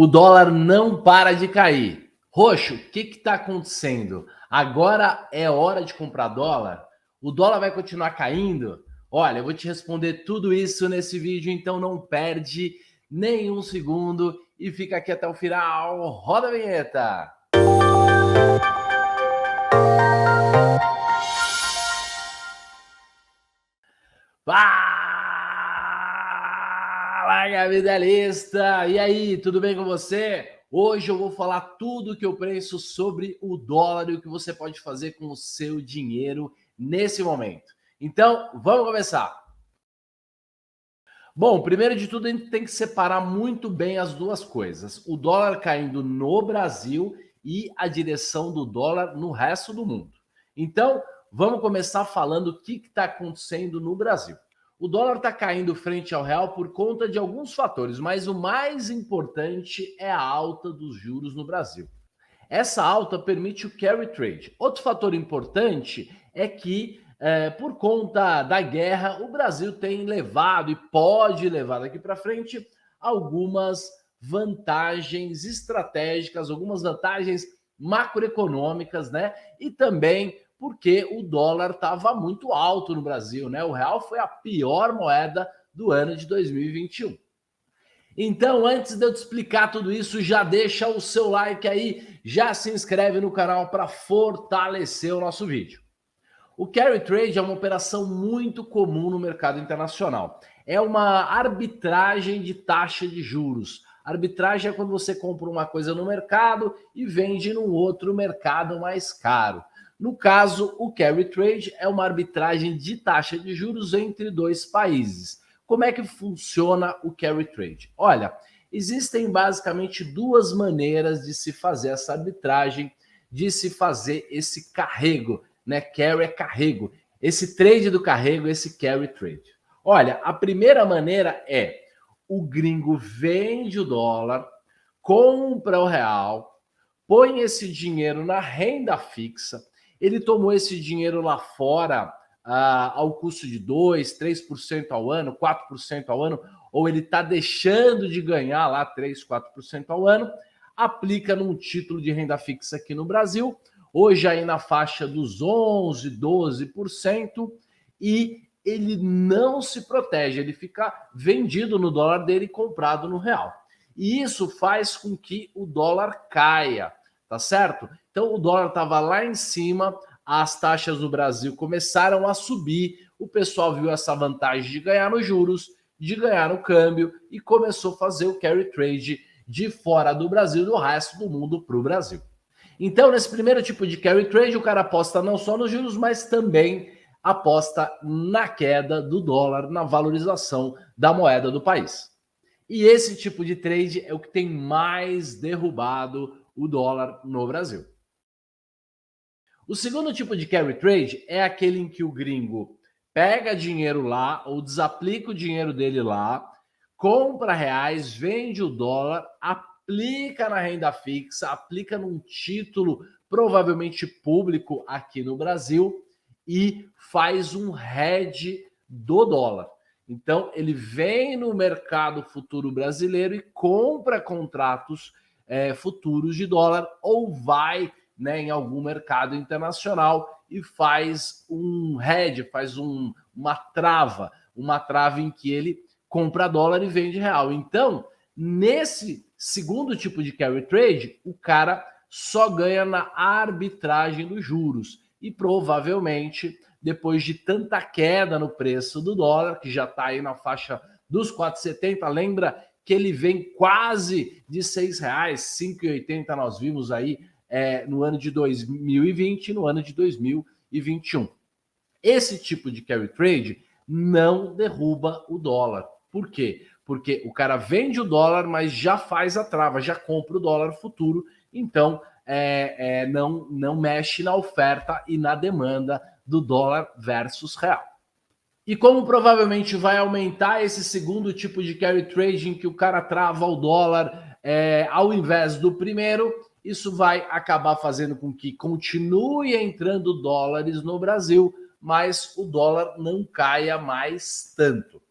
O dólar não para de cair. Roxo, o que está acontecendo? Agora é hora de comprar dólar? O dólar vai continuar caindo? Olha, eu vou te responder tudo isso nesse vídeo, então não perde nenhum segundo e fica aqui até o final. Roda a vinheta! Fala, capitalista! E aí, tudo bem com você? Hoje eu vou falar tudo o que eu penso sobre o dólar e o que você pode fazer com o seu dinheiro nesse momento. Então, vamos começar! Bom, primeiro de tudo, a gente tem que separar muito bem as duas coisas. O dólar caindo no Brasil e a direção do dólar no resto do mundo. Então, vamos começar falando o que está acontecendo no Brasil. O dólar está caindo frente ao real por conta de alguns fatores, mas o mais importante é a alta dos juros no Brasil. Essa alta permite o carry trade. Outro fator importante é que, por conta da guerra, o Brasil tem levado e pode levar daqui para frente algumas vantagens estratégicas, algumas vantagens macroeconômicas, né? E também porque o dólar estava muito alto no Brasil, né? O real foi a pior moeda do ano de 2021. Então, antes de eu te explicar tudo isso, já deixa o seu like aí, já se inscreve no canal para fortalecer o nosso vídeo. O carry trade é uma operação muito comum no mercado internacional. É uma arbitragem de taxa de juros. Arbitragem é quando você compra uma coisa no mercado e vende num outro mercado mais caro. No caso, o carry trade é uma arbitragem de taxa de juros entre dois países. Como é que funciona o carry trade? Olha, existem basicamente duas maneiras de se fazer essa arbitragem, de se fazer esse carrego, né? Carry é carrego. Esse trade do carrego, esse carry trade. Olha, a primeira maneira é o gringo vende o dólar, compra o real, põe esse dinheiro na renda fixa, ele tomou esse dinheiro lá fora ao custo de 2%, 3% ao ano, 4% ao ano, ou ele está deixando de ganhar lá 3%, 4% ao ano, aplica num título de renda fixa aqui no Brasil, hoje aí na faixa dos 11%, 12%, e ele não se protege, ele fica vendido no dólar dele e comprado no real. E isso faz com que o dólar caia, tá certo? Então o dólar estava lá em cima, as taxas no Brasil começaram a subir, o pessoal viu essa vantagem de ganhar nos juros, de ganhar no câmbio e começou a fazer o carry trade de fora do Brasil, do resto do mundo para o Brasil. Então, nesse primeiro tipo de carry trade, o cara aposta não só nos juros, mas também aposta na queda do dólar, na valorização da moeda do país. E esse tipo de trade é o que tem mais derrubado o dólar no Brasil. O segundo tipo de carry trade é aquele em que o gringo pega dinheiro lá ou desaplica o dinheiro dele lá, compra reais, vende o dólar, aplica na renda fixa, aplica num título provavelmente público aqui no Brasil e faz um hedge do dólar. Então, ele vem no mercado futuro brasileiro e compra contratos futuros de dólar ou vai, né, em algum mercado internacional e faz um hedge, faz uma trava em que ele compra dólar e vende real. Então, nesse segundo tipo de carry trade, o cara só ganha na arbitragem dos juros e provavelmente depois de tanta queda no preço do dólar, que já está aí na faixa dos 4,70, lembra que ele vem quase de R$6, 5,80 nós vimos aí no ano de 2020 e no ano de 2021. Esse tipo de carry trade não derruba o dólar. Por quê? Porque o cara vende o dólar, mas já faz a trava, já compra o dólar futuro, então não mexe na oferta e na demanda do dólar versus real. E como provavelmente vai aumentar esse segundo tipo de carry trade em que o cara trava o dólar ao invés do primeiro, isso vai acabar fazendo com que continue entrando dólares no Brasil, mas o dólar não caia mais tanto.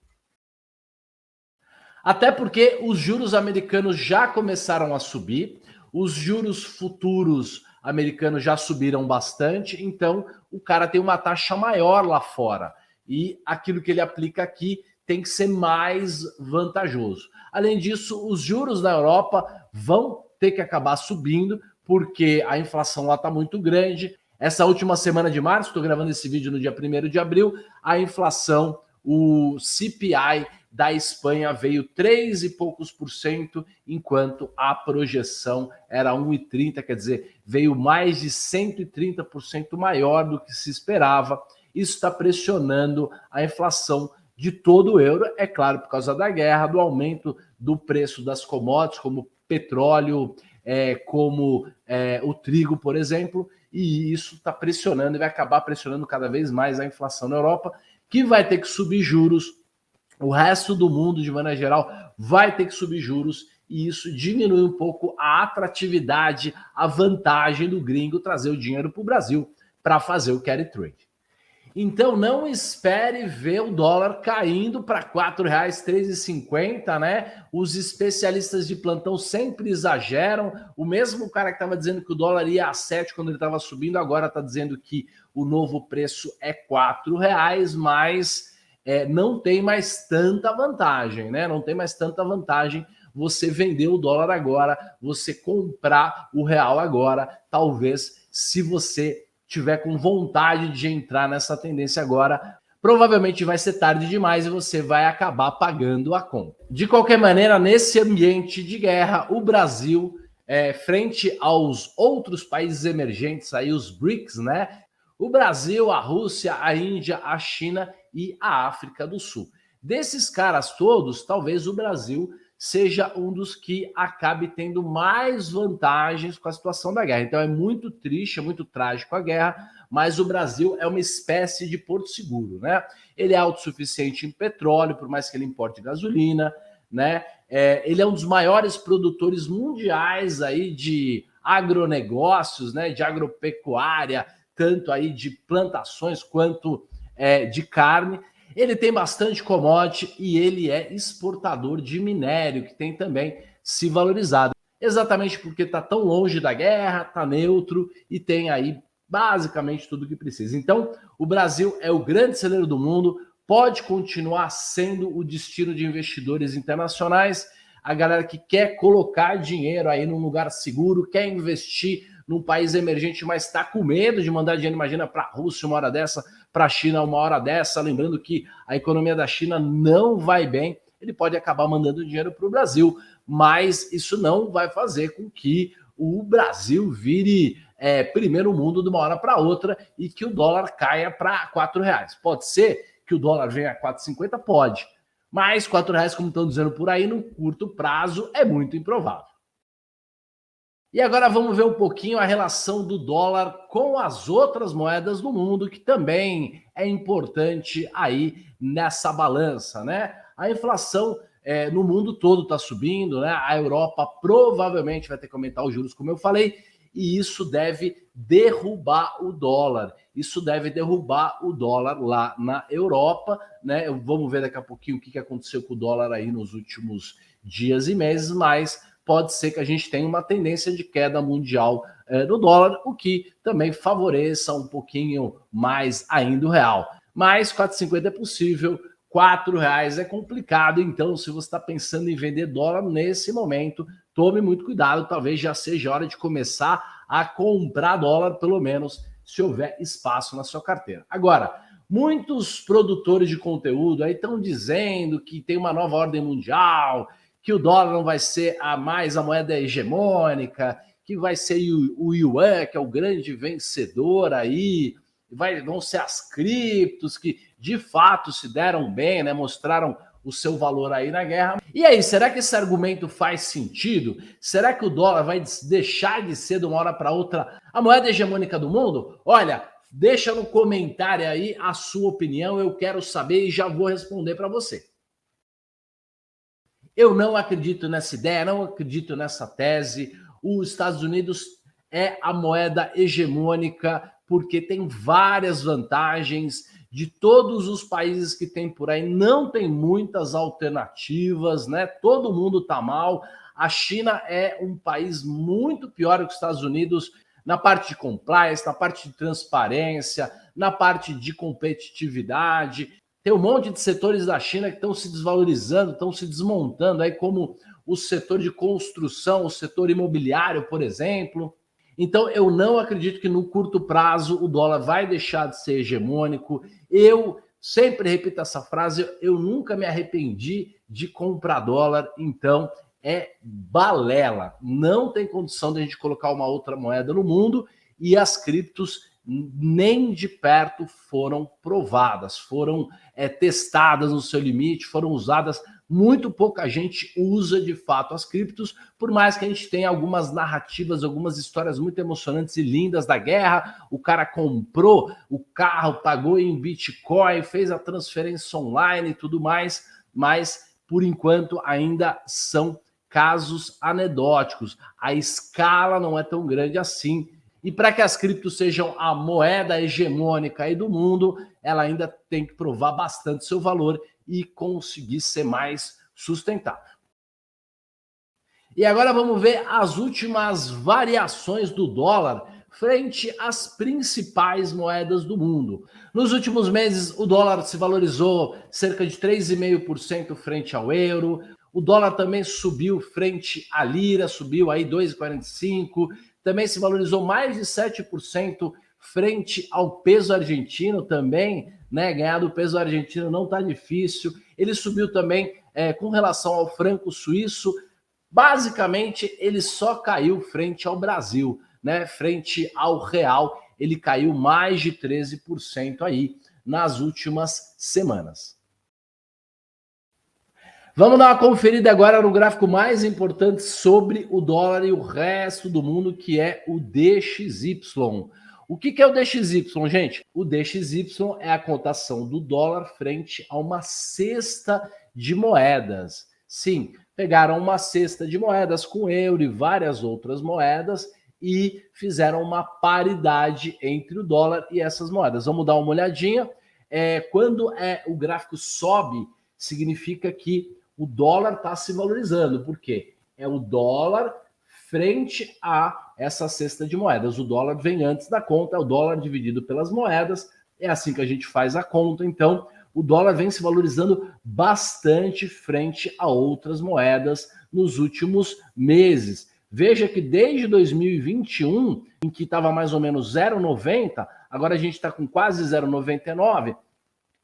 Até porque os juros americanos já começaram a subir, os juros futuros americanos já subiram bastante, então o cara tem uma taxa maior lá fora. E aquilo que ele aplica aqui tem que ser mais vantajoso. Além disso, os juros na Europa vão ter que acabar subindo, porque a inflação lá está muito grande. Essa última semana de março, estou gravando esse vídeo no dia 1º de abril, a inflação, o CPI da Espanha veio 3 e poucos por cento, enquanto a projeção era 1,30, quer dizer, veio mais de 130% maior do que se esperava. Isso está pressionando a inflação de todo o euro, é claro, por causa da guerra, do aumento do preço das commodities, como petróleo, como o trigo, por exemplo, e isso está pressionando e vai acabar pressionando cada vez mais a inflação na Europa, que vai ter que subir juros. O resto do mundo, de maneira geral, vai ter que subir juros e isso diminui um pouco a atratividade, a vantagem do gringo trazer o dinheiro para o Brasil para fazer o carry trade. Então não espere ver o dólar caindo para R$ 4,00, 3,50, né? Os especialistas de plantão sempre exageram. O mesmo cara que estava dizendo que o dólar ia a 7 quando ele estava subindo, agora está dizendo que o novo preço é R$ 4,00, mas não tem mais tanta vantagem, né? Não tem mais tanta vantagem você vender o dólar agora, você comprar o real agora, talvez se você tiver com vontade de entrar nessa tendência agora, provavelmente vai ser tarde demais e você vai acabar pagando a conta. De qualquer maneira, nesse ambiente de guerra, o Brasil, frente aos outros países emergentes, aí os BRICS, né? O Brasil, a Rússia, a Índia, a China e a África do Sul. Desses caras todos, talvez o Brasil seja um dos que acabe tendo mais vantagens com a situação da guerra. Então é muito triste, é muito trágico a guerra, mas o Brasil é uma espécie de porto seguro, né? Ele é autossuficiente em petróleo, por mais que ele importe gasolina, né? Ele é um dos maiores produtores mundiais aí de agronegócios, né? De agropecuária, tanto aí de plantações quanto de carne. Ele tem bastante commodity e ele é exportador de minério, que tem também se valorizado. Exatamente porque está tão longe da guerra, está neutro e tem aí basicamente tudo o que precisa. Então, o Brasil é o grande celeiro do mundo, pode continuar sendo o destino de investidores internacionais. A galera que quer colocar dinheiro aí num lugar seguro, quer investir num país emergente, mas está com medo de mandar dinheiro, imagina, para a Rússia uma hora dessa, para a China uma hora dessa, lembrando que a economia da China não vai bem, ele pode acabar mandando dinheiro para o Brasil, mas isso não vai fazer com que o Brasil vire primeiro mundo de uma hora para outra e que o dólar caia para R$ 4,00. Pode ser que o dólar venha a 4,50? Pode, mas R$ 4,00, como estão dizendo por aí, no curto prazo é muito improvável. E agora vamos ver um pouquinho a relação do dólar com as outras moedas do mundo, que também é importante aí nessa balança, né? A inflação no mundo todo está subindo, né? A Europa provavelmente vai ter que aumentar os juros, como eu falei, e isso deve derrubar o dólar. Isso deve derrubar o dólar lá na Europa, né? Vamos ver daqui a pouquinho o que aconteceu com o dólar aí nos últimos dias e meses, mas pode ser que a gente tenha uma tendência de queda mundial do dólar, o que também favoreça um pouquinho mais ainda o real. Mas 4,50 é possível, R$ 4,00 é complicado, então se você está pensando em vender dólar nesse momento, tome muito cuidado, talvez já seja hora de começar a comprar dólar, pelo menos se houver espaço na sua carteira. Agora, muitos produtores de conteúdo aí estão dizendo que tem uma nova ordem mundial, que o dólar não vai ser mais a moeda hegemônica, que vai ser o yuan, que é o grande vencedor aí, vão ser as criptos, que de fato se deram bem, né? Mostraram o seu valor aí na guerra. E aí, será que esse argumento faz sentido? Será que o dólar vai deixar de ser de uma hora para outra a moeda hegemônica do mundo? Olha, deixa no comentário aí a sua opinião, eu quero saber e já vou responder para você. Eu não acredito nessa ideia, não acredito nessa tese. Os Estados Unidos é a moeda hegemônica porque tem várias vantagens de todos os países que tem por aí, não tem muitas alternativas, né? Todo mundo tá mal. A China é um país muito pior que os Estados Unidos na parte de compliance, na parte de transparência, na parte de competitividade. Tem um monte de setores da China que estão se desvalorizando, estão se desmontando, aí como o setor de construção, o setor imobiliário, por exemplo. Então, eu não acredito que no curto prazo o dólar vai deixar de ser hegemônico. Eu sempre repito essa frase, eu nunca me arrependi de comprar dólar, então é balela. Não tem condição de a gente colocar uma outra moeda no mundo e as criptos nem de perto foram provadas, foram testadas no seu limite, foram usadas. Muito pouca gente usa de fato as criptos, por mais que a gente tenha algumas narrativas, algumas histórias muito emocionantes e lindas da guerra. O cara comprou o carro, pagou em Bitcoin, fez a transferência online e tudo mais, mas por enquanto ainda são casos anedóticos. A escala não é tão grande assim. E para que as criptos sejam a moeda hegemônica aí do mundo, ela ainda tem que provar bastante seu valor e conseguir ser mais sustentável. E agora vamos ver as últimas variações do dólar frente às principais moedas do mundo. Nos últimos meses, o dólar se valorizou cerca de 3,5% frente ao euro. O dólar também subiu frente à lira, subiu aí 2,45%. Também se valorizou mais de 7% frente ao peso argentino também, né? Ganhar do peso argentino não está difícil. Ele subiu também com relação ao franco suíço. Basicamente, ele só caiu frente ao Brasil, né? Frente ao real, ele caiu mais de 13% aí nas últimas semanas. Vamos dar uma conferida agora no gráfico mais importante sobre o dólar e o resto do mundo, que é o DXY. O que é o DXY, gente? O DXY é a cotação do dólar frente a uma cesta de moedas. Sim, pegaram uma cesta de moedas com euro e várias outras moedas e fizeram uma paridade entre o dólar e essas moedas. Vamos dar uma olhadinha. Quando o gráfico sobe, significa que o dólar está se valorizando. Por quê? É o dólar frente a essa cesta de moedas. O dólar vem antes da conta, é o dólar dividido pelas moedas. É assim que a gente faz a conta. Então, o dólar vem se valorizando bastante frente a outras moedas nos últimos meses. Veja que desde 2021, em que estava mais ou menos 0,90, agora a gente está com quase 0,99,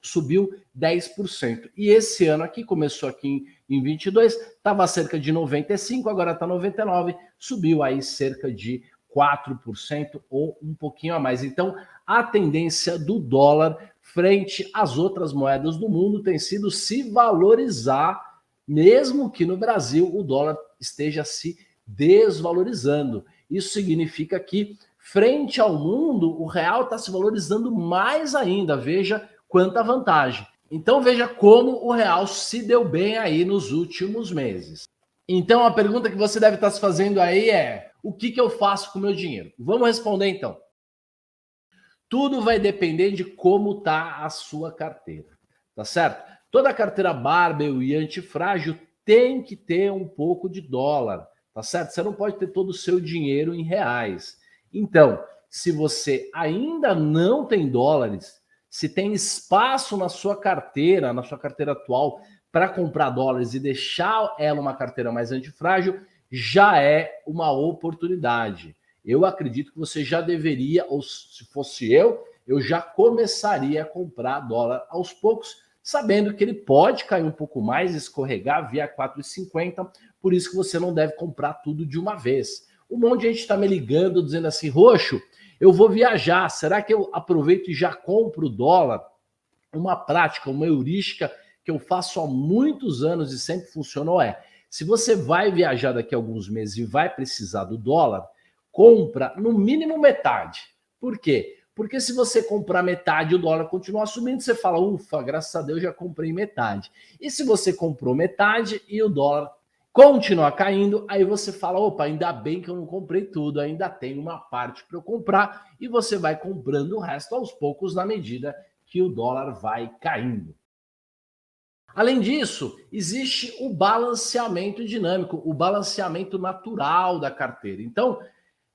subiu 10%. E esse ano aqui, começou aqui em 22, estava cerca de 95, agora está 99, subiu aí cerca de 4% ou um pouquinho a mais. Então, a tendência do dólar frente às outras moedas do mundo tem sido se valorizar, mesmo que no Brasil o dólar esteja se desvalorizando. Isso significa que, frente ao mundo, o real está se valorizando mais ainda. Veja quanta vantagem. Então veja como o real se deu bem aí nos últimos meses. Então a pergunta que você deve estar se fazendo aí é: o que eu faço com o meu dinheiro? Vamos responder então. Tudo vai depender de como está a sua carteira, tá certo? Toda carteira barbell e antifrágil tem que ter um pouco de dólar, tá certo? Você não pode ter todo o seu dinheiro em reais. Então, se você ainda não tem dólares, se tem espaço na sua carteira atual, para comprar dólares e deixar ela uma carteira mais antifrágil, já é uma oportunidade. Eu acredito que você já deveria, ou se fosse eu já começaria a comprar dólar aos poucos, sabendo que ele pode cair um pouco mais, escorregar via 4,50, por isso que você não deve comprar tudo de uma vez. Um monte de gente está me ligando, dizendo assim: Roxo, eu vou viajar, será que eu aproveito e já compro dólar? Uma prática, uma heurística que eu faço há muitos anos e sempre funcionou se você vai viajar daqui a alguns meses e vai precisar do dólar, compra no mínimo metade. Por quê? Porque se você comprar metade e o dólar continuar subindo, você fala: ufa, graças a Deus já comprei metade. E se você comprou metade e o dólar continuar caindo, aí você fala: opa, ainda bem que eu não comprei tudo, ainda tem uma parte para eu comprar, e você vai comprando o resto aos poucos na medida que o dólar vai caindo. Além disso, existe o balanceamento dinâmico, o balanceamento natural da carteira. Então,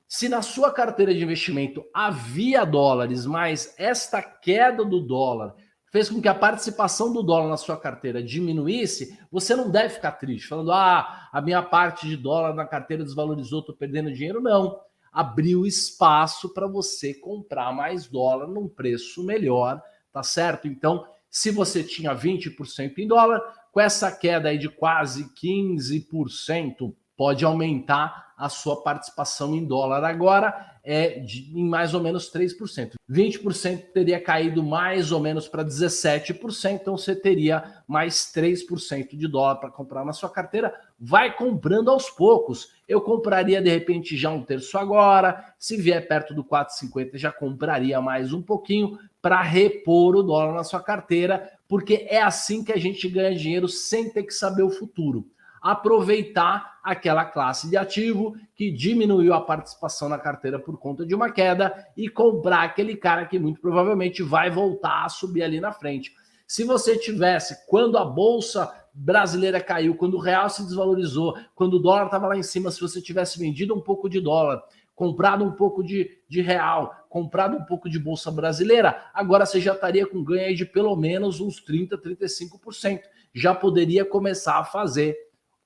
se na sua carteira de investimento havia dólares, mas esta queda do dólar fez com que a participação do dólar na sua carteira diminuísse, você não deve ficar triste, falando, a minha parte de dólar na carteira desvalorizou, estou perdendo dinheiro. Não. Abriu espaço para você comprar mais dólar num preço melhor, tá certo? Então, se você tinha 20% em dólar, com essa queda aí de quase 15%, pode aumentar a sua participação em dólar agora em mais ou menos 3%. 20% teria caído mais ou menos para 17%, então você teria mais 3% de dólar para comprar na sua carteira. Vai comprando aos poucos. Eu compraria de repente já um terço agora, se vier perto do 4,50 já compraria mais um pouquinho para repor o dólar na sua carteira, porque é assim que a gente ganha dinheiro sem ter que saber o futuro. Aproveitar aquela classe de ativo que diminuiu a participação na carteira por conta de uma queda e comprar aquele cara que muito provavelmente vai voltar a subir ali na frente. Se você tivesse, quando a bolsa brasileira caiu, quando o real se desvalorizou, quando o dólar estava lá em cima, se você tivesse vendido um pouco de dólar, comprado um pouco de real, comprado um pouco de bolsa brasileira, agora você já estaria com ganho aí de pelo menos uns 30%, 35%. Já poderia começar a fazer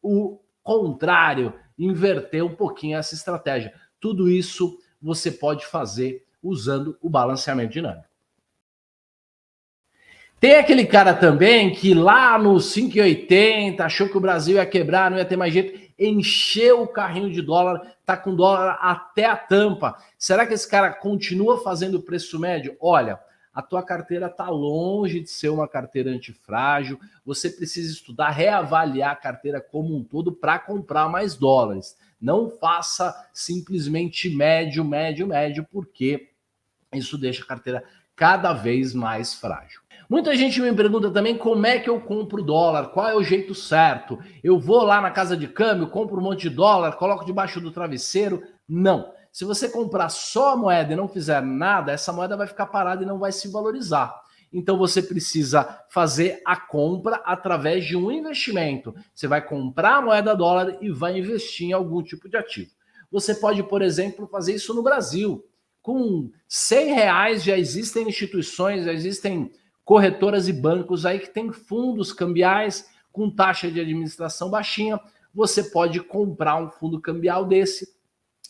o contrário, inverter um pouquinho essa estratégia. Tudo isso você pode fazer usando o balanceamento dinâmico. Tem aquele cara também que lá no 5,80 achou que o Brasil ia quebrar, não ia ter mais jeito, encheu o carrinho de dólar, tá com dólar até a tampa. Será que esse cara continua fazendo preço médio? Olha, a tua carteira está longe de ser uma carteira antifrágil, você precisa estudar, reavaliar a carteira como um todo para comprar mais dólares. Não faça simplesmente médio, médio, médio, porque isso deixa a carteira cada vez mais frágil. Muita gente me pergunta também como é que eu compro dólar, qual é o jeito certo? Eu vou lá na casa de câmbio, compro um monte de dólar, coloco debaixo do travesseiro? Não. Se você comprar só a moeda e não fizer nada, essa moeda vai ficar parada e não vai se valorizar. Então você precisa fazer a compra através de um investimento. Você vai comprar a moeda dólar e vai investir em algum tipo de ativo. Você pode, por exemplo, fazer isso no Brasil. Com R$ 100 já existem instituições, já existem corretoras e bancos aí que tem fundos cambiais com taxa de administração baixinha. Você pode comprar um fundo cambial desse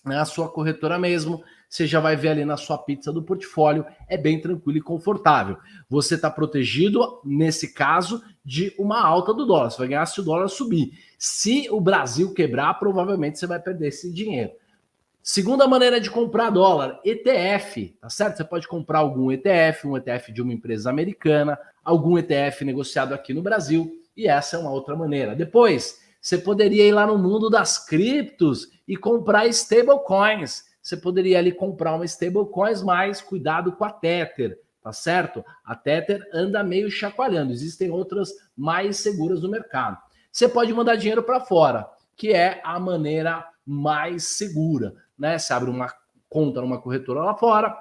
na sua corretora mesmo. Você já vai ver ali na sua pizza do portfólio, é bem tranquilo e confortável. Você está protegido, nesse caso, de uma alta do dólar. Você vai ganhar se o dólar subir. Se o Brasil quebrar, provavelmente você vai perder esse dinheiro. Segunda maneira de comprar dólar, ETF, tá certo? Você pode comprar algum ETF, um ETF de uma empresa americana, algum ETF negociado aqui no Brasil, e essa é uma outra maneira. Depois, você poderia ir lá no mundo das criptos e comprar stablecoins. Você poderia ali comprar uma stablecoins, mas cuidado com a Tether, tá certo? A Tether anda meio chacoalhando, existem outras mais seguras no mercado. Você pode mandar dinheiro para fora, que é a maneira mais segura, né? Você abre uma conta numa corretora lá fora,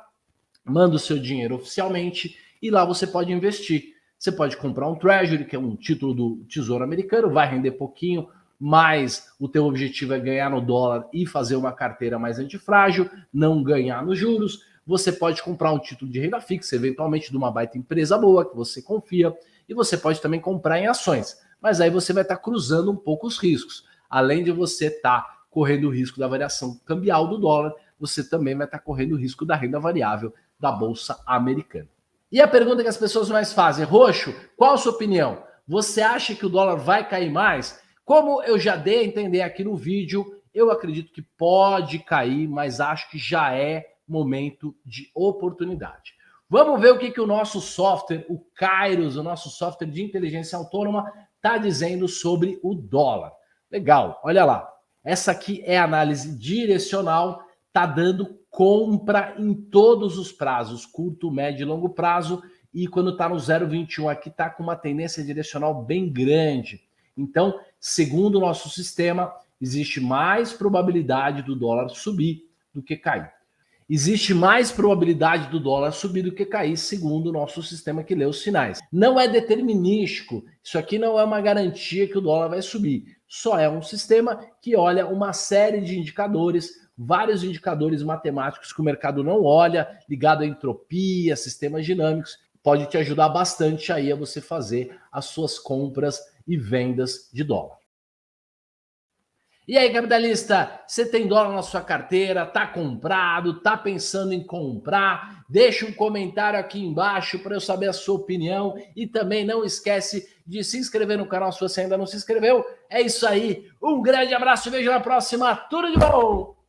manda o seu dinheiro oficialmente e lá você pode investir. Você pode comprar um Treasury, que é um título do Tesouro Americano, vai render pouquinho, mas o teu objetivo é ganhar no dólar e fazer uma carteira mais antifrágil, não ganhar nos juros. Você pode comprar um título de renda fixa, eventualmente de uma baita empresa boa, que você confia, e você pode também comprar em ações. Mas aí você vai estar cruzando um pouco os riscos. Além de você estar correndo o risco da variação cambial do dólar, você também vai estar correndo o risco da renda variável da Bolsa Americana. E a pergunta que as pessoas mais fazem, Roxo, qual a sua opinião? Você acha que o dólar vai cair mais? Como eu já dei a entender aqui no vídeo, eu acredito que pode cair, mas acho que já é momento de oportunidade. Vamos ver o que o nosso software, o Kairos, o nosso software de inteligência autônoma, está dizendo sobre o dólar. Legal, olha lá. Essa aqui é a análise direcional, está dando compra em todos os prazos, curto, médio e longo prazo, e quando está no 0,21 aqui está com uma tendência direcional bem grande. Então, segundo o nosso sistema, existe mais probabilidade do dólar subir do que cair. existe mais probabilidade do dólar subir do que cair, segundo o nosso sistema que lê os sinais. Não é determinístico, isso aqui não é uma garantia que o dólar vai subir, só é um sistema que olha uma série de indicadores, vários indicadores matemáticos que o mercado não olha, ligado à entropia, sistemas dinâmicos, pode te ajudar bastante aí a você fazer as suas compras e vendas de dólar. E aí, capitalista, você tem dólar na sua carteira, tá comprado, tá pensando em comprar? Deixa um comentário aqui embaixo para eu saber a sua opinião e também não esquece de se inscrever no canal se você ainda não se inscreveu. É isso aí, um grande abraço e vejo na próxima, tudo de bom!